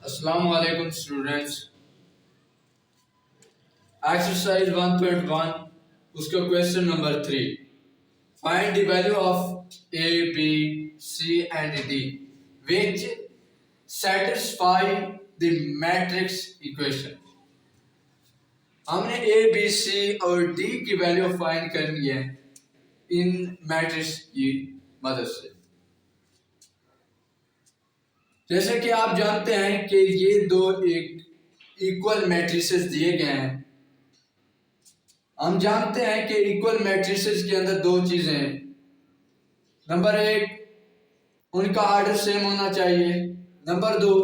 Assalamu alaikum students. Exercise 1.1 उसका question number 3. Find the value of A, B, C and D which satisfy the matrix equation. हमने A, B, C और D की value find करनी है इन matrix की मदद से। जैसे कि आप जानते हैं कि ये दो एक इक्वल मैट्रिसेस दिए गए हैं। हम जानते हैं कि इक्वल मैट्रिसेस के अंदर दो चीजें हैं। नंबर एक, उनका ऑर्डर सेम होना चाहिए। नंबर दो,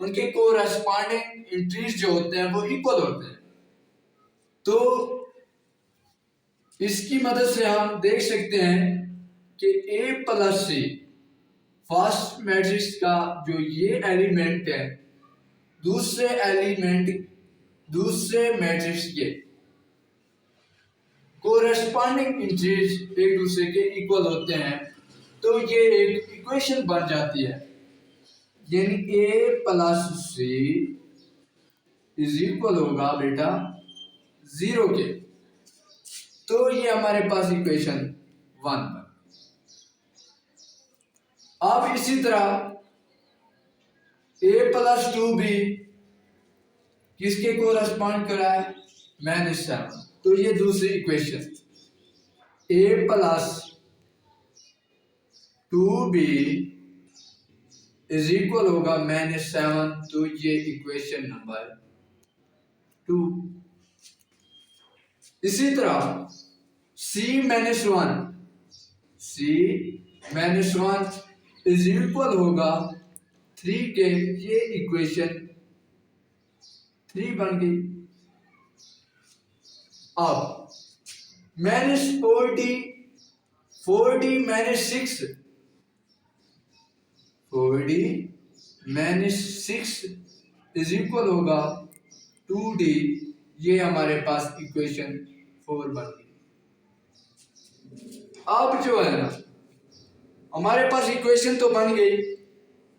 उनके कोरस्पॉन्डिंग एंट्रीज जो होते हैं वो इक्वल होते हैं। तो इसकी मदद से हम देख सकते हैं कि A plus C first matrix का जो ये एलिमेंट है दूसरे मैट्रिक्स के कोरेस्पॉन्डिंग इंट्रीज एक दूसरे के इक्वल होते हैं। तो ये एक इक्वेशन बन जाती है, यानी A plus C is equal होगा बेटा 0 के। तो ये हमारे पास इक्वेशन 1 है। अब इसी तरह A प्लस 2B किसके कोरस्पॉन्ड कर रहा है? -7। तो ये दूसरी equation A plus 2B is equal होगा -7। तो ये इक्वेशन नंबर 2। इसी तरह C-1 इज इक्वल होगा 3 के। ये इक्वेशन 3 बन गई। अब -4D -6 इज इक्वल होगा 2D। ये हमारे पास इक्वेशन 4 बन गई। अब जो है ना, हमारे पास इक्वेशन तो बन गई।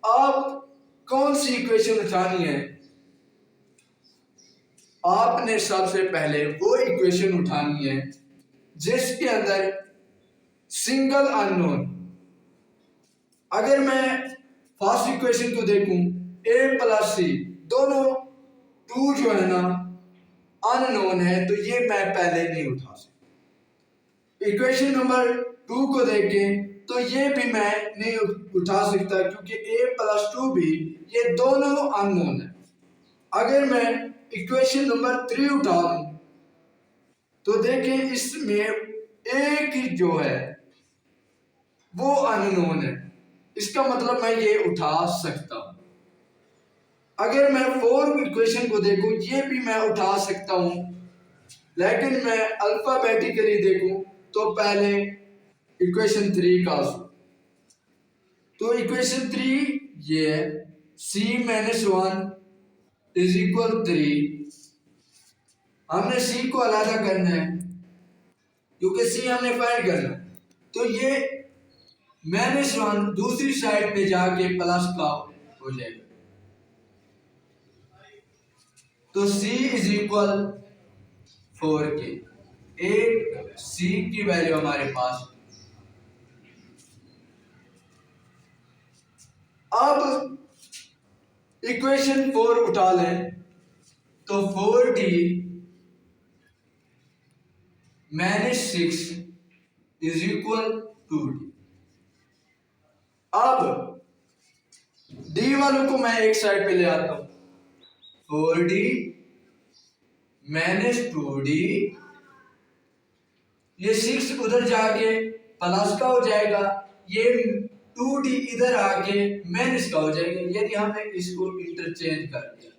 अब कौन सी इक्वेशन उठानी है? आपने सबसे पहले वो इक्वेशन उठानी है जिसके अंदर सिंगल अननोन। अगर मैं फर्स्ट इक्वेशन को देखूं A प्लस C दोनों 2 जो है ना अननोन है, तो ये मैं पहले नहीं उठा सकता। इक्वेशन नंबर 2 को देखें तो ये भी मैं नहीं उठा सकता क्योंकि A प्लस 2 भी ये दोनों अननोन है। अगर मैं इक्वेशन नंबर 3 उठा लूं तो देखें इसमें एक ही जो है वो अननोन है। इसका मतलब मैं ये उठा सकता हूं। अगर मैं 4 इक्वेशन को देखूं ये भी मैं उठा सकता हूं, लेकिन मैं अल्फाबेटिकली देखूं तो पहले इक्वेशन 3 का। तो इक्वेशन 3 ये है C-1 इज इक्वल 3। हमने C को अलग करना है क्योंकि C हमने फाइंड करना है। तो ये -1 दूसरी साइड पे जाके प्लस का हो जाएगा। तो C इज इक्वल 4 के। एक C की वैल्यू हमारे पास। अब इक्वेशन 4 उठा लें तो 4D -6 इज इक्वल 2D। अब D वालों को मैं एक साइड पे ले आता हूं। 4D -2D, ये 6 उधर जाके प्लस का हो जाएगा, ये 2D इधर आके माइनस का हो जाएगा। यदि हमने इसको इंटरचेंज कर दिया,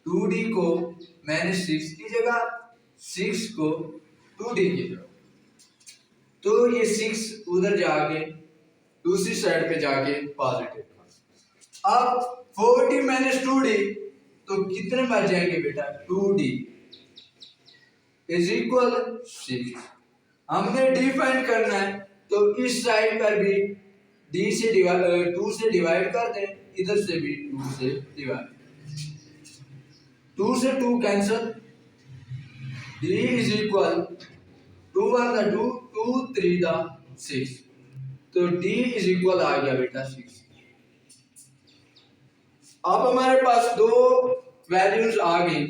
2D को -6 की जगह, 6 को 2D की जगह, तो ये 6 उधर जाके दूसरी साइड पे जाके पॉजिटिव। अब 4D -2D तो कितने बच जाएंगे बेटा? 2D is equal 6। हमने D फाइंड करना है तो इस साइड पर भी डी से डिवाइड 2 से डिवाइड कर दें, इधर से भी 2 से डिवाइड, 2 से 2 cancel, D is equal 2 1 the 2, 2 3 the 6, तो डी इज इक्वल आ गया बेटा 6। अब हमारे पास दो वैल्यूज आ गई।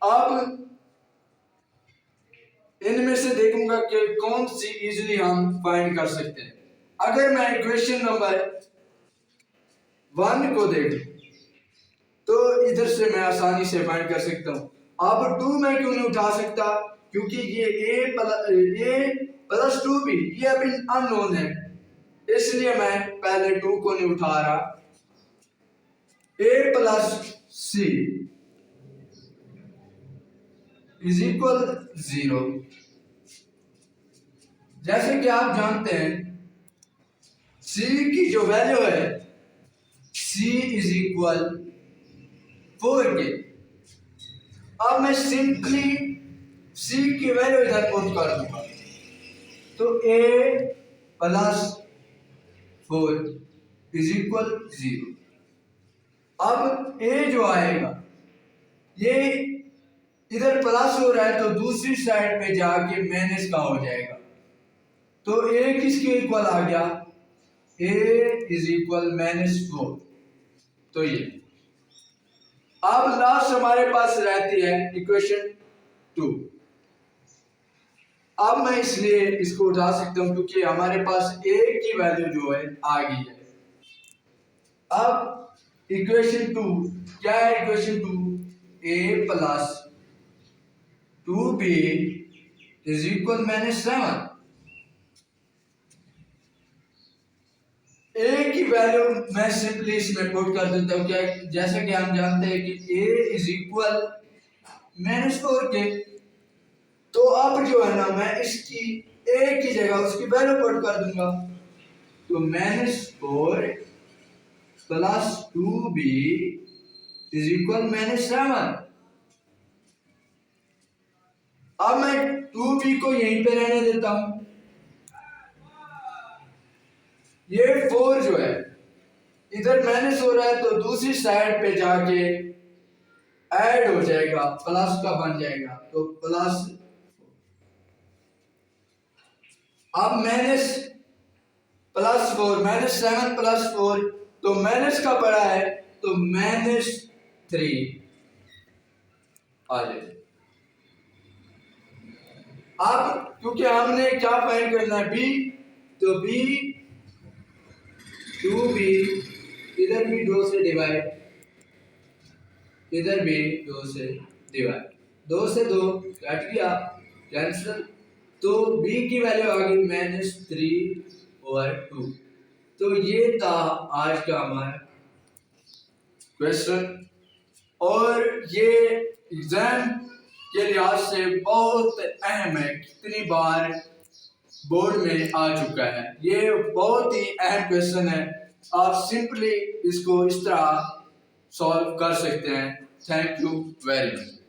अब इनमें से देखूंगा कि कौन सी इजीली हम फाइंड कर सकते हैं। अगर मैं इक्वेशन नंबर 1 को देखूं तो इधर से मैं आसानी से फाइंड कर सकता हूं। अब 2 मैं क्यों नहीं उठा सकता, क्योंकि ये a प्लस 2b ये अभी अननोन है, इसलिए मैं पहले 2 को नहीं उठा रहा। a plus c is equal 0। जैसे कि आप जानते हैं c की जो वैल्यू है c इज इक्वल 4 के। अब मैं सिंपली c की वैल्यू इधर पुट कर दूंगा, तो a प्लस 4 इज इक्वल 0। अब a जो आएगा ये इधर प्लस हो रहा है तो दूसरी साइड पे जाके माइनस का हो जाएगा, तो a किसके इक्वल आ गया, a इज इक्वल -4। तो ये अब लास्ट हमारे पास रहती है इक्वेशन 2। अब मैं इसलिए इसको उठा सकता हूं क्योंकि हमारे पास a की वैल्यू जो है आ गई है। अब इक्वेशन 2 क्या है, equation 2 a plus 2b is equal -7। a की वैल्यू मैं सिंपली इसमें पुट कर देता हूं, क्या जैसे कि हम जानते हैं कि a इज इक्वल -4 के, तो अब जो है ना मैं इसकी a की जगह उसकी वैल्यू पुट कर दूंगा, तो -4 प्लस 2b इज इक्वल -7। अब मैं 2b को यहीं पे रहने देता हूं, ये 4 जो है इधर माइनस हो रहा है तो दूसरी साइड पे जाके ऐड हो जाएगा, प्लस का बन जाएगा, तो प्लस। अब माइनस प्लस 4 -7 प्लस 4 तो माइनस का पड़ा है तो -3 आ जाए। अब क्योंकि हमने क्या फाइंड करना है b, तो b 2b इधर भी 2 से डिवाइड, इधर भी 2 से डिवाइड, 2 से 2 कट गया कैंसिल, तो b की वैल्यू आ गई -3/2। तो ये था आज का हमारा क्वेश्चन, और ये एग्जाम के लिहाज से बहुत अहम है, कितनी बार बोर्ड में आ चुका है। ये बहुत ही अहम क्वेश्चन है, आप सिंपली इसको इस तरह सॉल्व कर सकते हैं। Thank you very much.